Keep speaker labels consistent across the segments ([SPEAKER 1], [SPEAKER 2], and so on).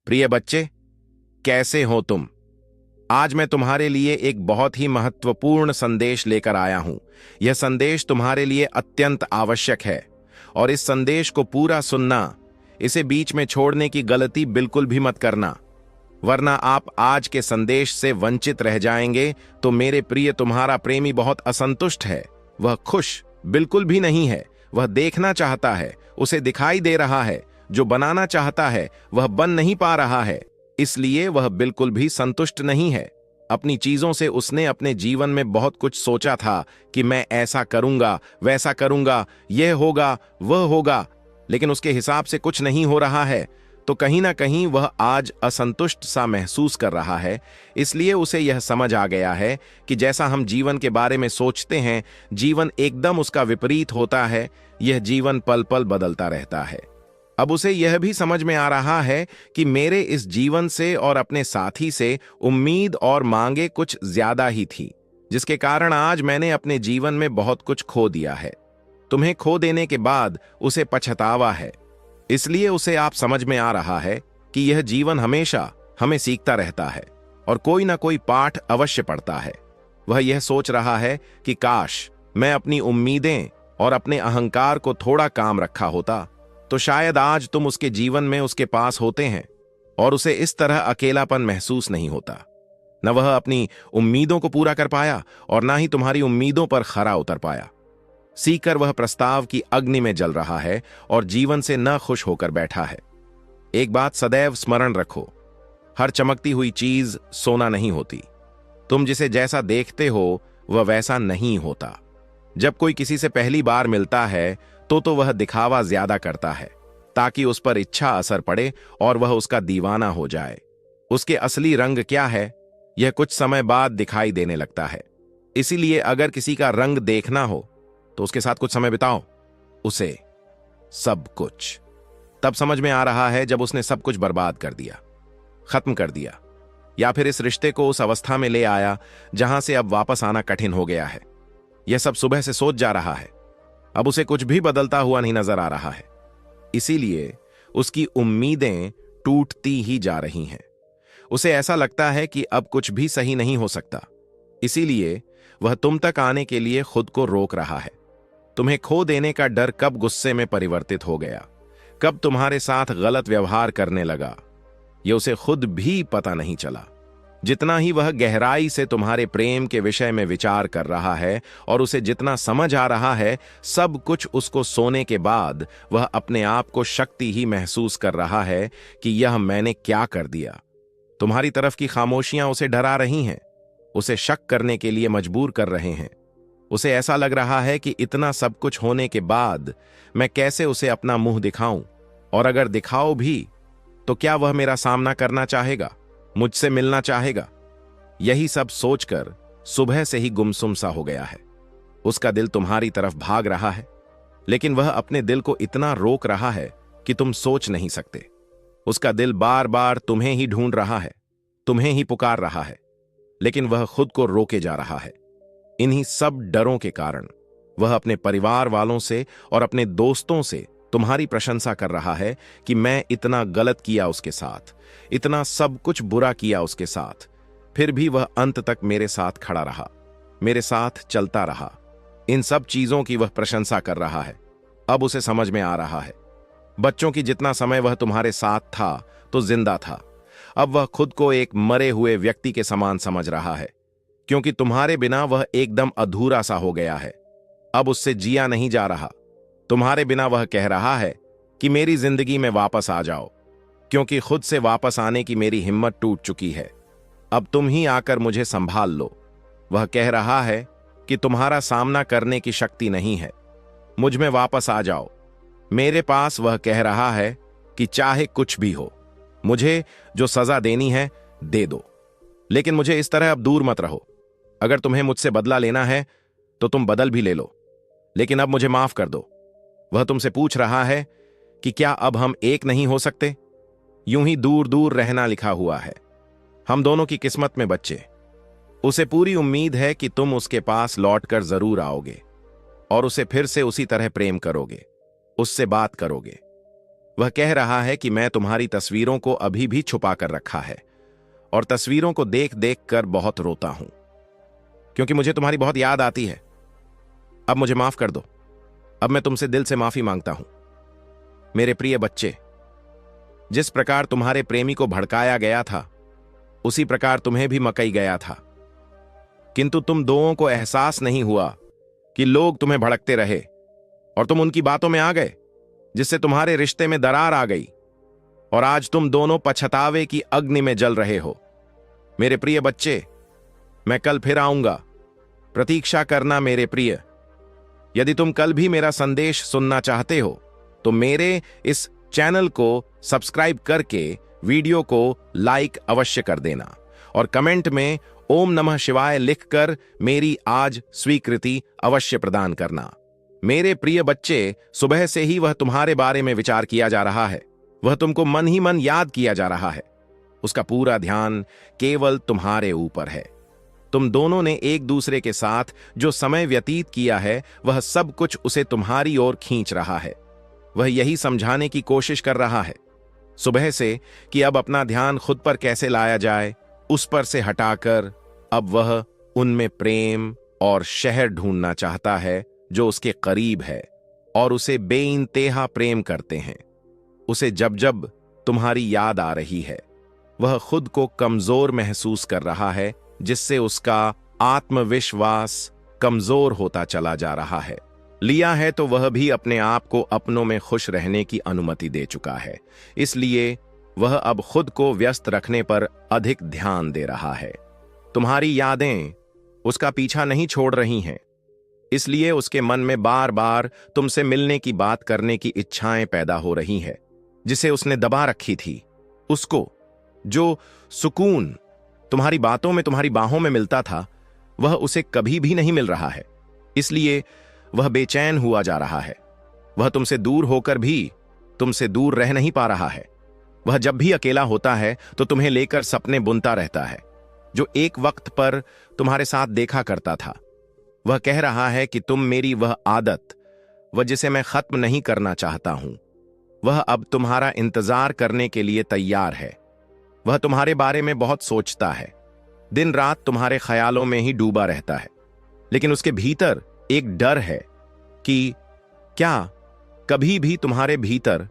[SPEAKER 1] प्रिय बच्चे, कैसे हो तुम? आज मैं तुम्हारे लिए एक बहुत ही महत्वपूर्ण संदेश लेकर आया हूं। यह संदेश तुम्हारे लिए अत्यंत आवश्यक है और इस संदेश को पूरा सुनना, इसे बीच में छोड़ने की गलती बिल्कुल भी मत करना, वरना आप आज के संदेश से वंचित रह जाएंगे। तो मेरे प्रिय, तुम्हारा प्रेमी बहुत असंतुष्ट है। वह खुश बिल्कुल भी नहीं है। वह देखना चाहता है, उसे दिखाई दे रहा है। जो बनाना चाहता है वह बन नहीं पा रहा है, इसलिए वह बिल्कुल भी संतुष्ट नहीं है। अपनी चीजों से उसने अपने जीवन में बहुत कुछ सोचा था कि मैं ऐसा करूंगा, वैसा करूंगा, यह होगा, वह होगा, लेकिन उसके हिसाब से कुछ नहीं हो रहा है। तो कहीं ना कहीं वह आज असंतुष्ट सा महसूस कर रहा है। इसलिए उसे यह समझ आ गया है कि जैसा हम जीवन के बारे में सोचते हैं, जीवन एकदम उसका विपरीत होता है। यह जीवन पल पल बदलता रहता है। अब उसे यह भी समझ में आ रहा है कि मेरे इस जीवन से और अपने साथी से उम्मीद और मांगे कुछ ज्यादा ही थी, जिसके कारण आज मैंने अपने जीवन में बहुत कुछ खो दिया है। तुम्हें खो देने के बाद उसे पछतावा है। इसलिए उसे आप समझ में आ रहा है कि यह जीवन हमेशा हमें सीखता रहता है और कोई ना कोई पाठ अवश्य पढ़ता है। वह यह सोच रहा है कि काश मैं अपनी उम्मीदें और अपने अहंकार को थोड़ा काम रखा होता, तो शायद आज तुम उसके जीवन में उसके पास होते हैं और उसे इस तरह अकेलापन महसूस नहीं होता। न वह अपनी उम्मीदों को पूरा कर पाया और ना ही तुम्हारी उम्मीदों पर खरा उतर पाया। सीकर वह प्रस्ताव की अग्नि में जल रहा है और जीवन से न खुश होकर बैठा है। एक बात सदैव स्मरण रखो, हर चमकती हुई चीज सोना नहीं होती। तुम जिसे जैसा देखते हो वह वैसा नहीं होता। जब कोई किसी से पहली बार मिलता है तो वह दिखावा ज्यादा करता है ताकि उस पर इच्छा असर पड़े और वह उसका दीवाना हो जाए। उसके असली रंग क्या है, यह कुछ समय बाद दिखाई देने लगता है। इसीलिए अगर किसी का रंग देखना हो तो उसके साथ कुछ समय बिताओ। उसे सब कुछ तब समझ में आ रहा है जब उसने सब कुछ बर्बाद कर दिया, खत्म कर दिया, या फिर इस रिश्ते को उस अवस्था में ले आया जहां से अब वापस आना कठिन हो गया है। यह सब सुबह से सोच जा रहा है। अब उसे कुछ भी बदलता हुआ नहीं नजर आ रहा है। इसीलिए उसकी उम्मीदें टूटती ही जा रही हैं। उसे ऐसा लगता है कि अब कुछ भी सही नहीं हो सकता। इसीलिए वह तुम तक आने के लिए खुद को रोक रहा है। तुम्हें खो देने का डर कब गुस्से में परिवर्तित हो गया, कब तुम्हारे साथ गलत व्यवहार करने लगा, यह उसे खुद भी पता नहीं चला। जितना ही वह गहराई से तुम्हारे प्रेम के विषय में विचार कर रहा है और उसे जितना समझ आ रहा है, सब कुछ उसको सोने के बाद वह अपने आप को शक्ति ही महसूस कर रहा है कि यह मैंने क्या कर दिया। तुम्हारी तरफ की खामोशियां उसे डरा रही हैं, उसे शक करने के लिए मजबूर कर रहे हैं। उसे ऐसा लग रहा है कि इतना सब कुछ होने के बाद मैं कैसे उसे अपना मुंह दिखाऊं, और अगर दिखाओ भी तो क्या वह मेरा सामना करना चाहेगा, मुझसे मिलना चाहेगा। यही सब सोचकर सुबह से ही गुमसुम सा हो गया है। उसका दिल तुम्हारी तरफ भाग रहा है, लेकिन वह अपने दिल को इतना रोक रहा है कि तुम सोच नहीं सकते। उसका दिल बार बार तुम्हें ही ढूंढ रहा है, तुम्हें ही पुकार रहा है, लेकिन वह खुद को रोके जा रहा है। इन्हीं सब डरों के कारण वह अपने परिवार वालों से और अपने दोस्तों से तुम्हारी प्रशंसा कर रहा है कि मैं इतना गलत किया उसके साथ, इतना सब कुछ बुरा किया उसके साथ, फिर भी वह अंत तक मेरे साथ खड़ा रहा, मेरे साथ चलता रहा। इन सब चीजों की वह प्रशंसा कर रहा है। अब उसे समझ में आ रहा है, बच्चों की जितना समय वह तुम्हारे साथ था तो जिंदा था, अब वह खुद को एक मरे हुए व्यक्ति के समान समझ रहा है, क्योंकि तुम्हारे बिना वह एकदम अधूरा सा हो गया है। अब उससे जिया नहीं जा रहा। तुम्हारे बिना वह कह रहा है कि मेरी जिंदगी में वापस आ जाओ, क्योंकि खुद से वापस आने की मेरी हिम्मत टूट चुकी है। अब तुम ही आकर मुझे संभाल लो। वह कह रहा है कि तुम्हारा सामना करने की शक्ति नहीं है, मुझ में वापस आ जाओ। मेरे पास वह कह रहा है कि चाहे कुछ भी हो, मुझे जो सजा देनी है दे दो, लेकिन मुझे इस तरह अब दूर मत रहो। अगर तुम्हें मुझसे बदला लेना है तो तुम बदल भी ले लो, लेकिन अब मुझे माफ कर दो। वह तुमसे पूछ रहा है कि क्या अब हम एक नहीं हो सकते? यूं ही दूर दूर रहना लिखा हुआ है हम दोनों की किस्मत में बच्चे। उसे पूरी उम्मीद है कि तुम उसके पास लौटकर जरूर आओगे और उसे फिर से उसी तरह प्रेम करोगे, उससे बात करोगे। वह कह रहा है कि मैं तुम्हारी तस्वीरों को अभी भी छुपा कर रखा है और तस्वीरों को देख देख कर बहुत रोता हूं, क्योंकि मुझे तुम्हारी बहुत याद आती है। अब मुझे माफ कर दो। अब मैं तुमसे दिल से माफी मांगता हूं। मेरे प्रिय बच्चे, जिस प्रकार तुम्हारे प्रेमी को भड़काया गया था, उसी प्रकार तुम्हें भी मकई गया था, किंतु तुम दोनों को एहसास नहीं हुआ कि लोग तुम्हें भड़कते रहे और तुम उनकी बातों में आ गए, जिससे तुम्हारे रिश्ते में दरार आ गई और आज तुम दोनों पछतावे की अग्नि में जल रहे हो। मेरे प्रिय बच्चे, मैं कल फिर आऊंगा, प्रतीक्षा करना मेरे प्रिय। यदि तुम कल भी मेरा संदेश सुनना चाहते हो तो मेरे इस चैनल को सब्सक्राइब करके वीडियो को लाइक अवश्य कर देना और कमेंट में ओम नमः शिवाय लिखकर मेरी आज स्वीकृति अवश्य प्रदान करना। मेरे प्रिय बच्चे, सुबह से ही वह तुम्हारे बारे में विचार किया जा रहा है। वह तुमको मन ही मन याद किया जा रहा है। उसका पूरा ध्यान केवल तुम्हारे ऊपर है। तुम दोनों ने एक दूसरे के साथ जो समय व्यतीत किया है, वह सब कुछ उसे तुम्हारी ओर खींच रहा है। वह यही समझाने की कोशिश कर रहा है सुबह से कि अब अपना ध्यान खुद पर कैसे लाया जाए। उस पर से हटाकर अब वह उनमें प्रेम और शहर ढूंढना चाहता है जो उसके करीब है और उसे बेइंतेहा प्रेम करते हैं। उसे जब जब तुम्हारी याद आ रही है, वह खुद को कमजोर महसूस कर रहा है, जिससे उसका आत्मविश्वास कमजोर होता चला जा रहा है। लिया है तो वह भी अपने आप को अपनों में खुश रहने की अनुमति दे चुका है, इसलिए वह अब खुद को व्यस्त रखने पर अधिक ध्यान दे रहा है। तुम्हारी यादें उसका पीछा नहीं छोड़ रही हैं, इसलिए उसके मन में बार बार तुमसे मिलने की बात करने की इच्छाएं पैदा हो रही है, जिसे उसने दबा रखी थी। उसको जो सुकून तुम्हारी बातों में, तुम्हारी बाहों में मिलता था, वह उसे कभी भी नहीं मिल रहा है, इसलिए वह बेचैन हुआ जा रहा है। वह तुमसे दूर होकर भी तुमसे दूर रह नहीं पा रहा है। वह जब भी अकेला होता है तो तुम्हें लेकर सपने बुनता रहता है, जो एक वक्त पर तुम्हारे साथ देखा करता था। वह कह रहा है कि तुम मेरी वह आदत, वह जिसे मैं खत्म नहीं करना चाहता हूं, वह अब तुम्हारा इंतजार करने के लिए तैयार है। वह तुम्हारे बारे में बहुत सोचता है, दिन रात तुम्हारे ख्यालों में ही डूबा रहता है, लेकिन उसके भीतर एक डर है कि क्या कभी भी तुम्हारे भीतर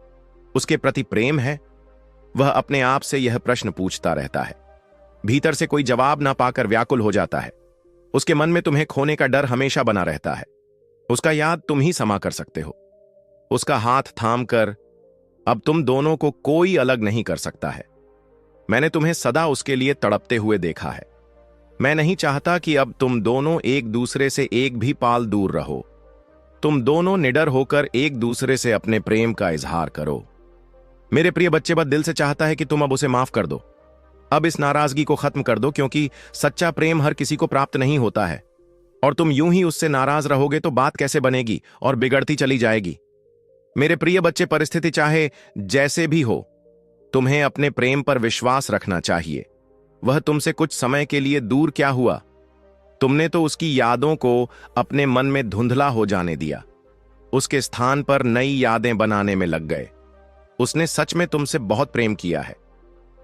[SPEAKER 1] उसके प्रति प्रेम है। वह अपने आप से यह प्रश्न पूछता रहता है, भीतर से कोई जवाब ना पाकर व्याकुल हो जाता है। उसके मन में तुम्हें खोने का डर हमेशा बना रहता है। उसका याद तुम ही समा कर सकते हो। उसका हाथ थामकर अब तुम दोनों को कोई अलग नहीं कर सकता है। मैंने तुम्हें सदा उसके लिए तड़पते हुए देखा है। मैं नहीं चाहता कि अब तुम दोनों एक दूसरे से एक भी पाल दूर रहो। तुम दोनों निडर होकर एक दूसरे से अपने प्रेम का इजहार करो। मेरे प्रिय बच्चे, बस दिल से चाहता है कि तुम अब उसे माफ कर दो। अब इस नाराजगी को खत्म कर दो, क्योंकि सच्चा प्रेम हर किसी को प्राप्त नहीं होता है और तुम यूं ही उससे नाराज रहोगे तो बात कैसे बनेगी और बिगड़ती चली जाएगी। मेरे प्रिय बच्चे, परिस्थिति चाहे जैसे भी हो, तुम्हें अपने प्रेम पर विश्वास रखना चाहिए। वह तुमसे कुछ समय के लिए दूर क्या हुआ, तुमने तो उसकी यादों को अपने मन में धुंधला हो जाने दिया। उसके स्थान पर नई यादें बनाने में लग गए। उसने सच में तुमसे बहुत प्रेम किया है।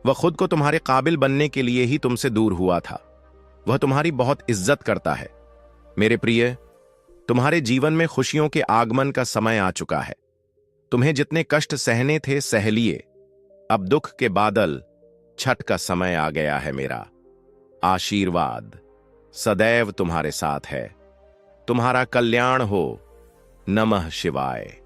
[SPEAKER 1] वह खुद को तुम्हारे काबिल बनने के लिए ही तुमसे दूर हुआ था। वह तुम्हारी बहुत इज्जत करता है। मेरे प्रिय, तुम्हारे जीवन में खुशियों के आगमन का समय आ चुका है। तुम्हें जितने कष्ट सहने थे सह लिए। अब दुख के बादल छठ का समय आ गया है। मेरा आशीर्वाद सदैव तुम्हारे साथ है। तुम्हारा कल्याण हो। नमः शिवाय।